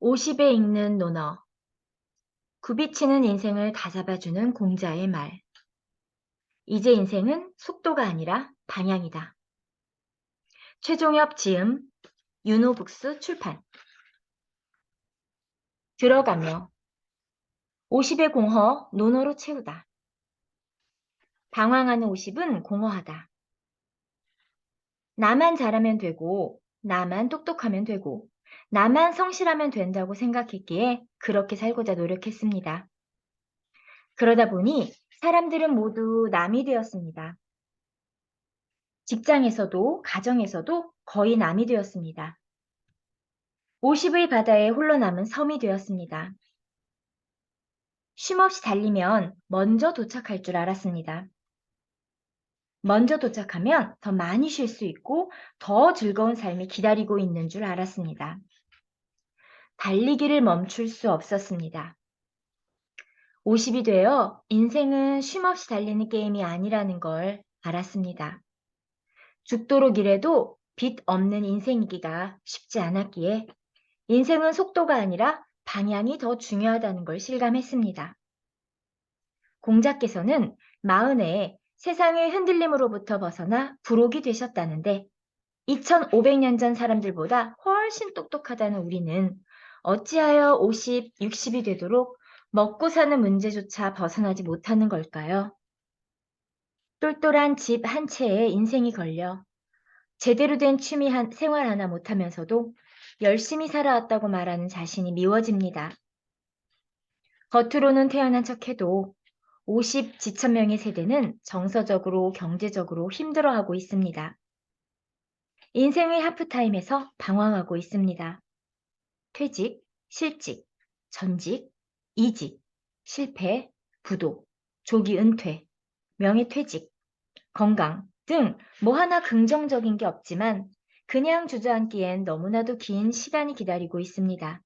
50에 읽는 논어, 굽이치는 인생을 다잡아주는 공자의 말. 이제 인생은 속도가 아니라 방향이다. 최종엽 지음, 윤호북스 출판. 들어가며 50의 공허 논어로 채우다. 방황하는 50은 공허하다. 나만 잘하면 되고, 나만 똑똑하면 되고, 나만 성실하면 된다고 생각했기에 그렇게 살고자 노력했습니다. 그러다 보니 사람들은 모두 남이 되었습니다. 직장에서도 가정에서도 거의 남이 되었습니다. 50의 바다에 홀로 남은 섬이 되었습니다. 쉼없이 달리면 먼저 도착할 줄 알았습니다. 먼저 도착하면 더 많이 쉴 수 있고 더 즐거운 삶이 기다리고 있는 줄 알았습니다. 달리기를 멈출 수 없었습니다. 50이 되어 인생은 쉼없이 달리는 게임이 아니라는 걸 알았습니다. 죽도록 일해도 빚 없는 인생이기가 쉽지 않았기에 인생은 속도가 아니라 방향이 더 중요하다는 걸 실감했습니다. 공자께서는 40에 세상의 흔들림으로부터 벗어나 부록이 되셨다는데 2500년 전 사람들보다 훨씬 똑똑하다는 우리는 어찌하여 50, 60이 되도록 먹고 사는 문제조차 벗어나지 못하는 걸까요? 똘똘한 집 한 채에 인생이 걸려 제대로 된 생활 하나 못하면서도 열심히 살아왔다고 말하는 자신이 미워집니다. 겉으로는 태어난 척해도 50 지천명의 세대는 정서적으로 경제적으로 힘들어하고 있습니다. 인생의 하프타임에서 방황하고 있습니다. 퇴직, 실직, 전직, 이직, 실패, 부도, 조기 은퇴, 명예퇴직, 건강 등 뭐 하나 긍정적인 게 없지만 그냥 주저앉기엔 너무나도 긴 시간이 기다리고 있습니다.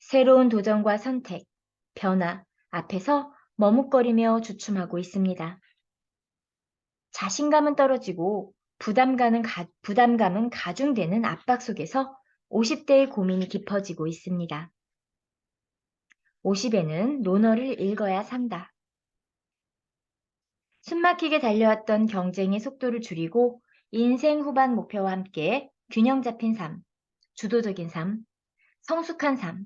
새로운 도전과 선택, 변화 앞에서 머뭇거리며 주춤하고 있습니다. 자신감은 떨어지고 부담감은 가중되는 압박 속에서 50대의 고민이 깊어지고 있습니다. 50에는 논어를 읽어야 산다. 숨막히게 달려왔던 경쟁의 속도를 줄이고 인생 후반 목표와 함께 균형 잡힌 삶, 주도적인 삶, 성숙한 삶,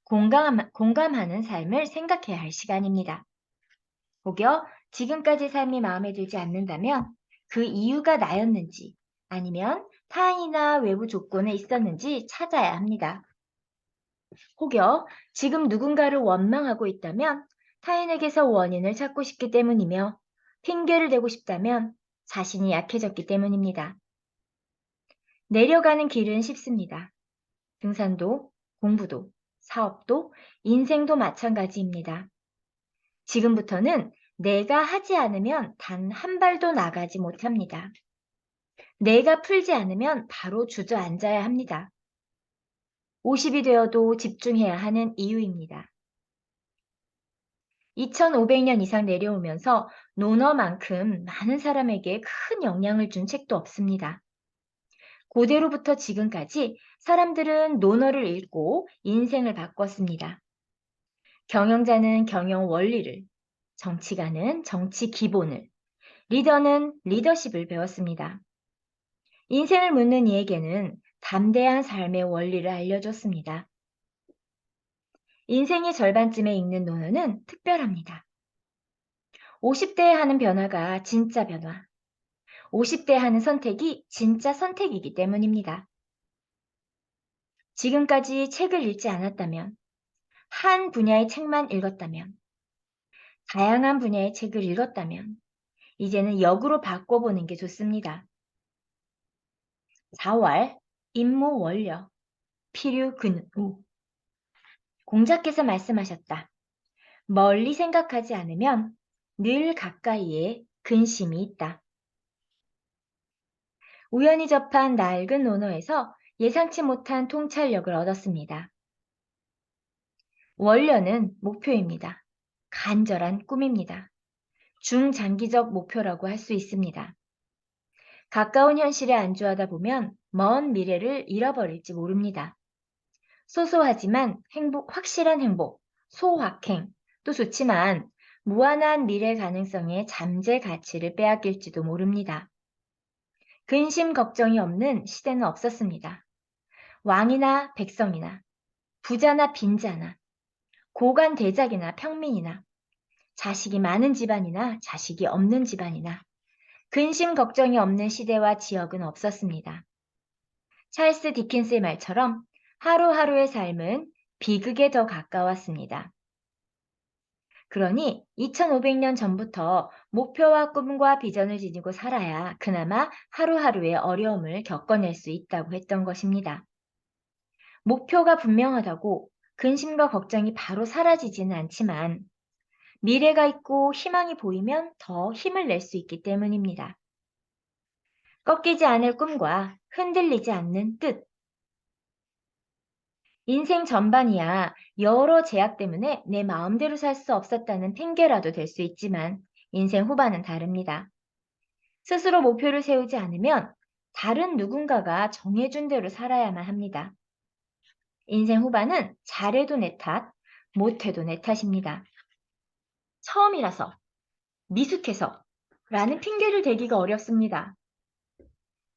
공감하는 삶을 생각해야 할 시간입니다. 혹여 지금까지 삶이 마음에 들지 않는다면 그 이유가 나였는지 아니면 타인이나 외부 조건에 있었는지 찾아야 합니다. 혹여 지금 누군가를 원망하고 있다면 타인에게서 원인을 찾고 싶기 때문이며 핑계를 대고 싶다면 자신이 약해졌기 때문입니다. 내려가는 길은 쉽습니다. 등산도, 공부도, 사업도, 인생도 마찬가지입니다. 지금부터는 내가 하지 않으면 단 한 발도 나가지 못합니다. 내가 풀지 않으면 바로 주저앉아야 합니다. 50이 되어도 집중해야 하는 이유입니다. 2500년 이상 내려오면서 논어만큼 많은 사람에게 큰 영향을 준 책도 없습니다. 고대로부터 지금까지 사람들은 논어를 읽고 인생을 바꿨습니다. 경영자는 경영 원리를, 정치가는 정치 기본을, 리더는 리더십을 배웠습니다. 인생을 묻는 이에게는 담대한 삶의 원리를 알려줬습니다. 인생의 절반쯤에 읽는 논어는 특별합니다. 50대에 하는 변화가 진짜 변화, 50대에 하는 선택이 진짜 선택이기 때문입니다. 지금까지 책을 읽지 않았다면, 한 분야의 책만 읽었다면, 다양한 분야의 책을 읽었다면, 이제는 역으로 바꿔보는 게 좋습니다. 4월, 임무 원료, 필요 근우. 공자께서 말씀하셨다. 멀리 생각하지 않으면 늘 가까이에 근심이 있다. 우연히 접한 낡은 논어에서 예상치 못한 통찰력을 얻었습니다. 원료는 목표입니다. 간절한 꿈입니다. 중장기적 목표라고 할 수 있습니다. 가까운 현실에 안주하다 보면 먼 미래를 잃어버릴지 모릅니다. 소소하지만 확실한 행복, 소확행도 좋지만 무한한 미래 가능성의 잠재 가치를 빼앗길지도 모릅니다. 근심 걱정이 없는 시대는 없었습니다. 왕이나 백성이나 부자나 빈자나 고관 대작이나 평민이나 자식이 많은 집안이나 자식이 없는 집안이나 근심 걱정이 없는 시대와 지역은 없었습니다. 찰스 디킨스의 말처럼 하루하루의 삶은 비극에 더 가까웠습니다. 그러니 2500년 전부터 목표와 꿈과 비전을 지니고 살아야 그나마 하루하루의 어려움을 겪어낼 수 있다고 했던 것입니다. 목표가 분명하다고 근심과 걱정이 바로 사라지지는 않지만 미래가 있고 희망이 보이면 더 힘을 낼 수 있기 때문입니다. 꺾이지 않을 꿈과 흔들리지 않는 뜻. 인생 전반이야 여러 제약 때문에 내 마음대로 살 수 없었다는 핑계라도 될 수 있지만 인생 후반은 다릅니다. 스스로 목표를 세우지 않으면 다른 누군가가 정해준 대로 살아야만 합니다. 인생 후반은 잘해도 내 탓, 못해도 내 탓입니다. 처음이라서, 미숙해서 라는 핑계를 대기가 어렵습니다.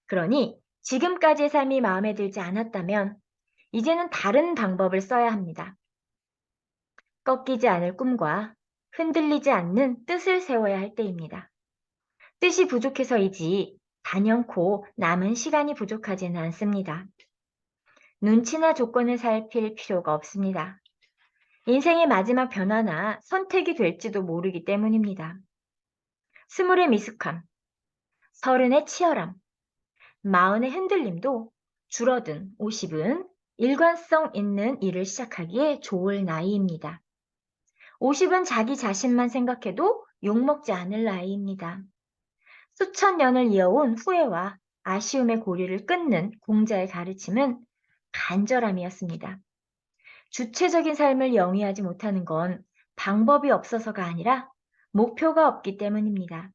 그러니 지금까지의 삶이 마음에 들지 않았다면 이제는 다른 방법을 써야 합니다. 꺾이지 않을 꿈과 흔들리지 않는 뜻을 세워야 할 때입니다. 뜻이 부족해서이지 단연코 남은 시간이 부족하지는 않습니다. 눈치나 조건을 살필 필요가 없습니다. 인생의 마지막 변화나 선택이 될지도 모르기 때문입니다. 20의 미숙함, 30의 치열함, 40의 흔들림도 줄어든 50은 일관성 있는 일을 시작하기에 좋을 나이입니다. 50은 자기 자신만 생각해도 욕먹지 않을 나이입니다. 수천 년을 이어온 후회와 아쉬움의 고리를 끊는 공자의 가르침은 간절함이었습니다. 주체적인 삶을 영위하지 못하는 건 방법이 없어서가 아니라 목표가 없기 때문입니다.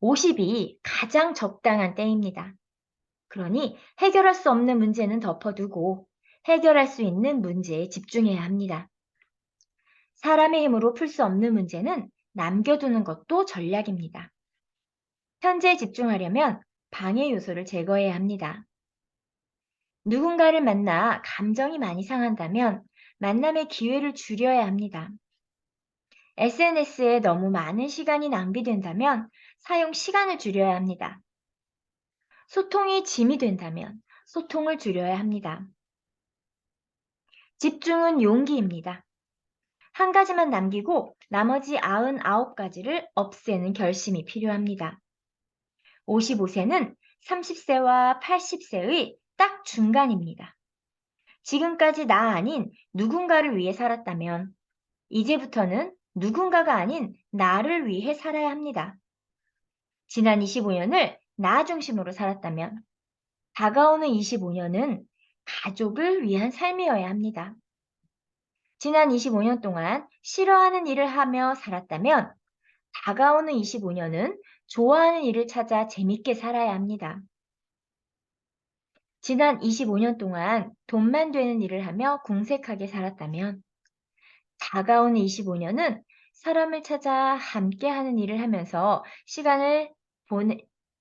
50이 가장 적당한 때입니다. 그러니 해결할 수 없는 문제는 덮어두고 해결할 수 있는 문제에 집중해야 합니다. 사람의 힘으로 풀 수 없는 문제는 남겨두는 것도 전략입니다. 현재에 집중하려면 방해 요소를 제거해야 합니다. 누군가를 만나 감정이 많이 상한다면 만남의 기회를 줄여야 합니다. SNS에 너무 많은 시간이 낭비된다면 사용 시간을 줄여야 합니다. 소통이 짐이 된다면 소통을 줄여야 합니다. 집중은 용기입니다. 한 가지만 남기고 나머지 99가지를 없애는 결심이 필요합니다. 55세는 30세와 80세의 딱 중간입니다. 지금까지 나 아닌 누군가를 위해 살았다면 이제부터는 누군가가 아닌 나를 위해 살아야 합니다. 지난 25년을 나 중심으로 살았다면 다가오는 25년은 가족을 위한 삶이어야 합니다. 지난 25년 동안 싫어하는 일을 하며 살았다면 다가오는 25년은 좋아하는 일을 찾아 재밌게 살아야 합니다. 지난 25년 동안 돈만 되는 일을 하며 궁색하게 살았다면 다가오는 25년은 사람을 찾아 함께하는 일을 하면서 시간을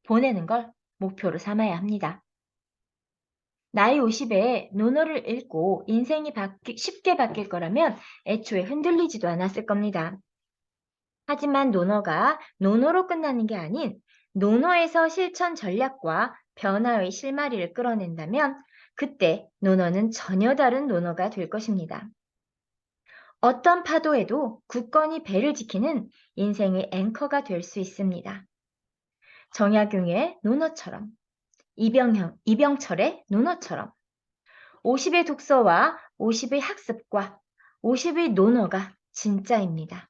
보내는 걸 목표로 삼아야 합니다. 나이 50에 논어를 읽고 인생이 쉽게 바뀔 거라면 애초에 흔들리지도 않았을 겁니다. 하지만 논어가 논어로 끝나는 게 아닌 논어에서 실천 전략과 변화의 실마리를 끌어낸다면 그때 논어는 전혀 다른 논어가 될 것입니다. 어떤 파도에도 굳건히 배를 지키는 인생의 앵커가 될 수 있습니다. 정약용의 논어처럼, 이병철의 논어처럼 50의 독서와 50의 학습과 50의 논어가 진짜입니다.